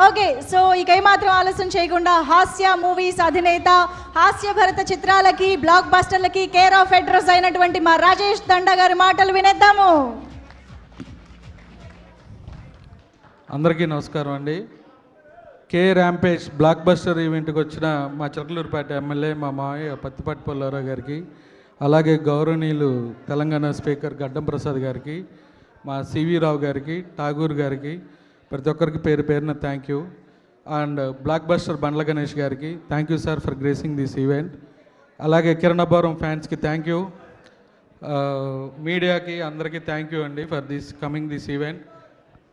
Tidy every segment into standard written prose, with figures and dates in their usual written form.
Okay, so ఇక ఏమాత్రం ఆలస్యం చేయకుండా హాస్య మూవీస్ అధినేత, హాస్య భరత చిత్రాలకి, బ్లాక్ బస్టర్లకి కేర్ ఆఫ్ అడ్రస్ అయినటువంటి మా రాజేష్ దండ గారి మాటలు వినేద్దాము. అందరికీ నమస్కారం అండి. కే ర్యాంపేజ్ బ్లాక్ బస్టర్ ఈవెంట్కి వచ్చిన మా చిలకలూరుపేట ఎమ్మెల్యే మా మావయ్య పత్తిపాటి పుల్లారావు గారికి, అలాగే గౌరవనీయులు తెలంగాణ స్పీకర్ గడ్డం ప్రసాద్ గారికి, మా సివి రావు గారికి, ఠాగూర్ గారికి, ప్రతి ఒక్కరికి పేరు పేరున thank you. And blockbuster Bandla Ganesh గారికి thank you sir for gracing this event. అలాగే కిరణ్ అబ్బవరం ఫ్యాన్స్కి థ్యాంక్ యూ. మీడియాకి అందరికీ థ్యాంక్ యూ అండి ఫర్ కమింగ్ దిస్ ఈవెంట్.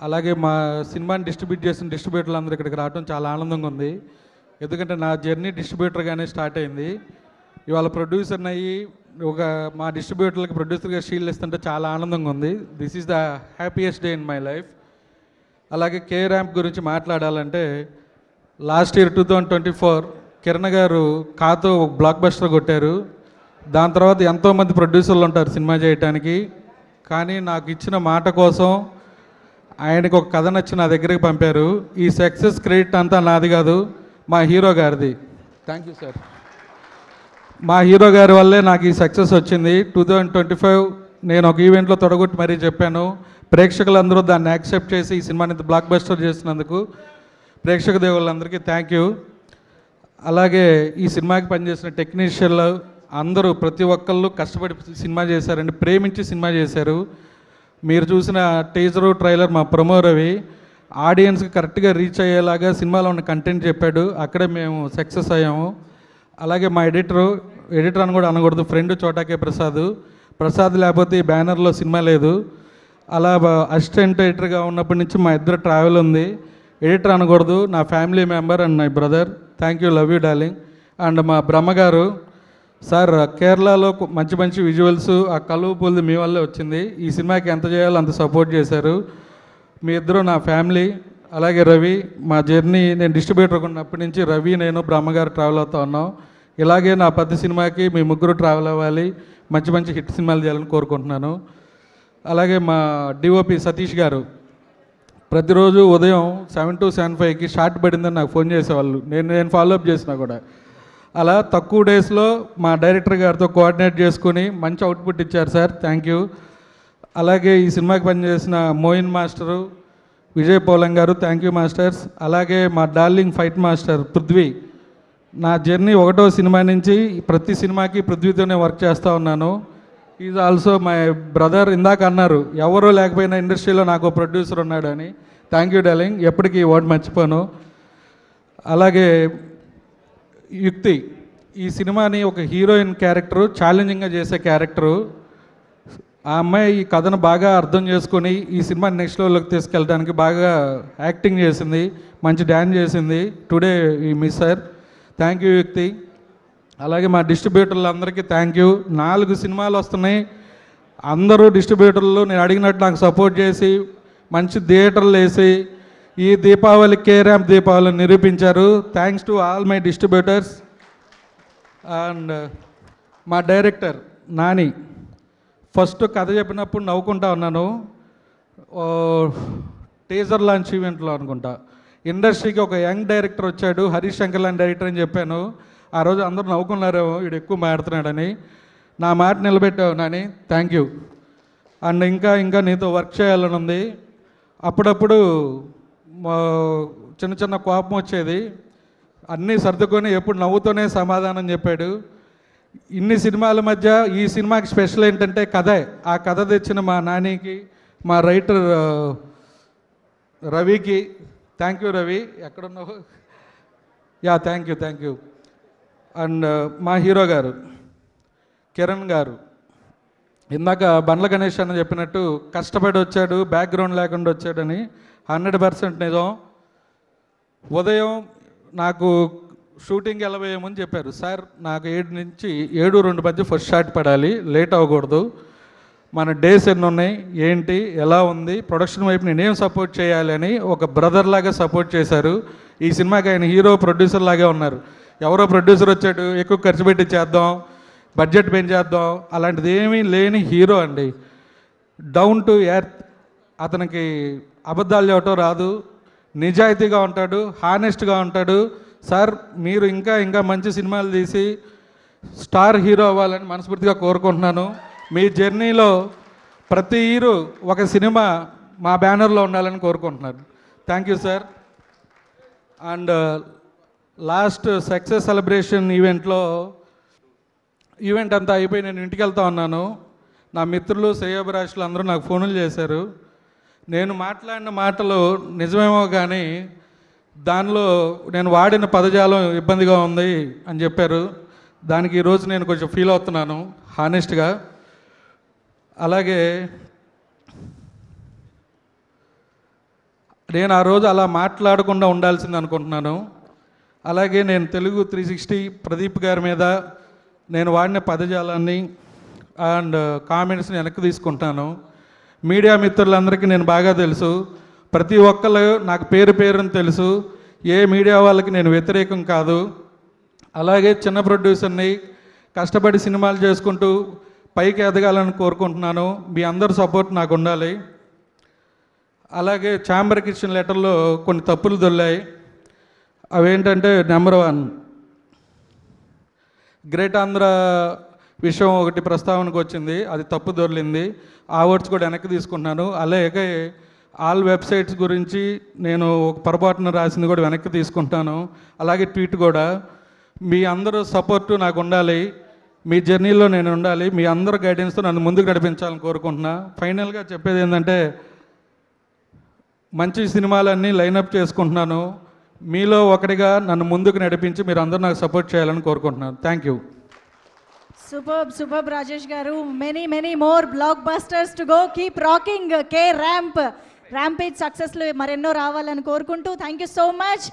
అలాగే మా సినిమాని డిస్ట్రిబ్యూట్ చేసిన డిస్ట్రిబ్యూటర్లు అందరూ ఇక్కడికి రావడం చాలా ఆనందంగా ఉంది. ఎందుకంటే నా జర్నీ డిస్ట్రిబ్యూటర్గానే స్టార్ట్ అయింది. ఇవాళ ప్రొడ్యూసర్ని అయ్యి మా డిస్ట్రిబ్యూటర్లకి ప్రొడ్యూసర్గా షీల్డ్ ఇస్తుంటే చాలా ఆనందంగా ఉంది. This is the happiest day in my life. అలాగే కే ర్యాంప్ గురించి మాట్లాడాలంటే లాస్ట్ ఇయర్ 2024 కిరణ్ గారు కాతో బ్లాక్ బస్టర్ కొట్టారు. దాని తర్వాత ఎంతోమంది ప్రొడ్యూసర్లు ఉంటారు సినిమా చేయటానికి, కానీ నాకు ఇచ్చిన మాట కోసం ఆయనకు ఒక కథ నచ్చి నా దగ్గరికి పంపారు. ఈ సక్సెస్ క్రెడిట్ అంతా నాది కాదు, మా హీరో గారిది. Thank you sir. మా హీరో గారి వల్లే నాకు ఈ సక్సెస్ వచ్చింది. 2025 నేను ఒక ఈవెంట్లో తొడగొట్టి మరీ చెప్పాను. ప్రేక్షకులందరూ దాన్ని యాక్సెప్ట్ చేసి ఈ సినిమాని బ్లాక్ బస్టర్ చేసినందుకు ప్రేక్షక దేవుళ్ళందరికీ థ్యాంక్ యూ. అలాగే ఈ సినిమాకి పనిచేసిన టెక్నీషియన్లు అందరూ ప్రతి ఒక్కళ్ళు కష్టపడి సినిమా చేశారండి, ప్రేమించి సినిమా చేశారు. మీరు చూసిన టీజరు ట్రైలర్ మా ప్రమో రవి ఆడియన్స్కి కరెక్ట్గా రీచ్ అయ్యేలాగా సినిమాలో ఉన్న కంటెంట్ చెప్పాడు. అక్కడే మేము సక్సెస్ అయ్యాము. అలాగే మా ఎడిటర్ అని కూడా అనకూడదు, ఫ్రెండ్ చోటాకే ప్రసాద్ లేకపోతే ఈ బ్యానర్లో సినిమా లేదు. అలా అసిస్టెంట్ ఎడిటర్గా ఉన్నప్పటి నుంచి మా ఇద్దరు ట్రావెల్ ఉంది. ఎడిటర్ అనకూడదు, నా family member and my brother. Thank you, love you darling. And మా బ్రహ్మగారు సార్, కేరళలో మంచి మంచి విజువల్స్ ఆ కలువ పూలది మీ వల్లే వచ్చింది. ఈ సినిమాకి ఎంత చేయాలో అంత సపోర్ట్ చేశారు. మీ ఇద్దరు నా ఫ్యామిలీ. అలాగే రవి, మా జర్నీ నేను డిస్ట్రిబ్యూటర్గా ఉన్నప్పటి నుంచి రవి, నేను, బ్రహ్మగారు ట్రావెల్ అవుతూ ఉన్నాం. ఇలాగే నా ప్రతి సినిమాకి మీ ముగ్గురు ట్రావెల్ అవ్వాలి, మంచి మంచి హిట్ సినిమాలు చేయాలని కోరుకుంటున్నాను. అలాగే మా డిఓపి సతీష్ గారు ప్రతిరోజు ఉదయం 7 to 7:05కి షార్ట్ పడిందని నాకు ఫోన్ చేసేవాళ్ళు. నేను ఫాలోఅప్ చేసినా కూడా అలా తక్కువ డేస్లో మా డైరెక్టర్ గారితో కోఆర్డినేట్ చేసుకుని మంచి అవుట్పుట్ ఇచ్చారు సార్, థ్యాంక్ యూ. అలాగే ఈ సినిమాకి పనిచేసిన మోయిన్ మాస్టరు, విజయ్ పోలం గారు, థ్యాంక్ యూ మాస్టర్స్. అలాగే మా డార్లింగ్ ఫైట్ మాస్టర్ పృథ్వీ. నా జర్నీ 1వ సినిమా నుంచి ప్రతి సినిమాకి పృథ్వీతోనే వర్క్ చేస్తూ ఉన్నాను. Is also my brother. ఇందాక అన్నారు ఎవరో లేకపోయినా ఇండస్ట్రీలో నాకు ప్రొడ్యూసర్ ఉన్నాడు అని. థ్యాంక్ యూ డార్లింగ్, ఎప్పటికీ వర్డ్ మర్చిపోను. అలాగే యుక్తి, ఈ సినిమాని ఒక హీరోయిన్ క్యారెక్టరు, ఛాలెంజింగ్గా చేసే క్యారెక్టరు. ఆ అమ్మాయి ఈ కథను బాగా అర్థం చేసుకొని ఈ సినిమాని నెక్స్ట్ లెవెల్లోకి తీసుకెళ్ళడానికి బాగా యాక్టింగ్ చేసింది, మంచి డ్యాన్స్ చేసింది. టుడే ఈ మిస్ సార్, థ్యాంక్ యూ యుక్తి. అలాగే మా డిస్ట్రిబ్యూటర్లు అందరికీ థ్యాంక్ యూ. 4 సినిమాలు వస్తున్నాయి. అందరూ డిస్ట్రిబ్యూటర్లు నేను అడిగినట్టు నాకు సపోర్ట్ చేసి మంచి థియేటర్లు వేసి ఈ దీపావళి కే ర్యాంప్ దీపావళిని నిరూపించారు. Thanks to all my distributors. And మా డైరెక్టర్ నాని, ఫస్ట్ కథ చెప్పినప్పుడు నవ్వుకుంటా ఉన్నాను. టీజర్ లాంచ్ ఈవెంట్లో అనుకుంటా ఇండస్ట్రీకి ఒక యంగ్ డైరెక్టర్ వచ్చాడు, హరీష్ శంకర్ లాంటి డైరెక్టర్ అని చెప్పాను. ఆ రోజు అందరూ నవ్వుకున్నారేమో వీడు ఎక్కువ మాట్లాడుతున్నాడని. నా మాట నిలబెట్టావు నాని, థ్యాంక్ యూ. అండ్ ఇంకా నీతో వర్క్ చేయాలని ఉంది. అప్పుడప్పుడు చిన్న చిన్న కోపం వచ్చేది, అన్నీ సర్దుకొని ఎప్పుడు నవ్వుతూనే సమాధానం చెప్పాడు. ఇన్ని సినిమాల మధ్య ఈ సినిమాకి స్పెషల్ ఏంటంటే కథే. ఆ కథ తెచ్చిన మా నానికి, మా రైటర్ రవికి థ్యాంక్ యూ. రవి ఎక్కడున్నావు? Yeah, thank you. అండ్ మా హీరో గారు కిరణ్ గారు, ఇందాక బండ్ల గణేష్ అని చెప్పినట్టు కష్టపడి వచ్చాడు, బ్యాక్గ్రౌండ్ లేకుండా వచ్చాడని. 100% నిజం. ఉదయం నాకు షూటింగ్ వెళ్ళబోయేమని చెప్పారు సార్, నాకు 7 నుంచి 7:02 మధ్య ఫస్ట్ షాట్ పడాలి, లేట్ అవ్వకూడదు, మన డేస్ ఎన్ని ఉన్నాయి, ఏంటి, ఎలా ఉంది, ప్రొడక్షన్ వైపు నేనేం సపోర్ట్ చేయాలి అని ఒక బ్రదర్ లాగా సపోర్ట్ చేశారు. ఈ సినిమాకి ఆయన హీరో ప్రొడ్యూసర్ లాగే ఉన్నారు. ఎవరో ప్రొడ్యూసర్ వచ్చాడు, ఎక్కువ ఖర్చు పెట్టి చేద్దాం, బడ్జెట్ పెంచేద్దాం, అలాంటిది ఏమీ లేని హీరో అండి. Down to earth. అతనికి అబద్ధాలు చెప్పటం రాదు, నిజాయితీగా ఉంటాడు, హానెస్ట్గా ఉంటాడు. సార్ మీరు ఇంకా ఇంకా మంచి సినిమాలు తీసి స్టార్ హీరో అవ్వాలని మనస్ఫూర్తిగా కోరుకుంటున్నాను. మీ జర్నీలో ప్రతి హీరో ఒక సినిమా మా బ్యానర్లో ఉండాలని కోరుకుంటున్నాను. Thank you sir. And last success celebration event అంతా అయిపోయి నేను ఇంటికి వెళ్తా ఉన్నాను. నా మిత్రులు శ్రేయోభిలాషులు అందరూ నాకు ఫోన్లు చేశారు. నేను మాట్లాడిన మాటలు నిజమేమో కానీ దానిలో నేను వాడిన పదజాలం ఇబ్బందిగా ఉంది అని చెప్పారు. దానికి ఈరోజు నేను కొంచెం ఫీల్ అవుతున్నాను హానెస్ట్గా. అలాగే నేను ఆ రోజు అలా మాట్లాడకుండా ఉండాల్సింది అనుకుంటున్నాను. అలాగే నేను తెలుగు 360 ప్రదీప్ గారి మీద నేను వాడిన పదజాలాన్ని అండ్ కామెంట్స్ని వెనక్కి తీసుకుంటాను. మీడియా మిత్రులందరికీ నేను బాగా తెలుసు, ప్రతి ఒక్కళ్ళు నాకు పేరు పేరుని తెలుసు. ఏ మీడియా వాళ్ళకి నేను వ్యతిరేకం కాదు. అలాగే చిన్న ప్రొడ్యూసర్ని కష్టపడి సినిమాలు చేసుకుంటూ పైకి ఎదగాలని కోరుకుంటున్నాను. మీ అందరి సపోర్ట్ నాకు ఉండాలి. అలాగే ఛాంబర్కి ఇచ్చిన లెటర్లో కొన్ని తప్పులు దొల్లాయి. అవేంటంటే నెంబర్ 1 గ్రేట్ ఆంధ్ర విషయం ఒకటి ప్రస్తావనకు వచ్చింది, అది తప్పు దొర్లింది. ఆ వర్డ్స్ కూడా వెనక్కి తీసుకుంటున్నాను. అలాగే ఆల్ వెబ్సైట్స్ గురించి నేను ఒక పొరపాటున రాసింది కూడా వెనక్కి తీసుకుంటాను. అలాగే ట్వీట్ కూడా. మీ అందరూ సపోర్టు నాకు ఉండాలి, మీ జర్నీలో నేను ఉండాలి. మీ అందరూ గైడెన్స్తో నన్ను ముందుకు నడిపించాలని కోరుకుంటున్నా. ఫైనల్గా చెప్పేది ఏంటంటే మంచి సినిమాలన్నీ లైనప్ చేసుకుంటున్నాను. మీలో ఒకటిగా నన్ను ముందుకు నడిపించి మీరు అందరూ నాకు సపోర్ట్ చేయాలని కోరుకుంటున్నాను. Thank you. సూపర్ రాజేష్ గారు. Many more blockbusters to go. Keep rocking. K rampage సక్సెస్లు మరెన్నో రావాలని కోరుకుంటూ థ్యాంక్ యూ సో మచ్.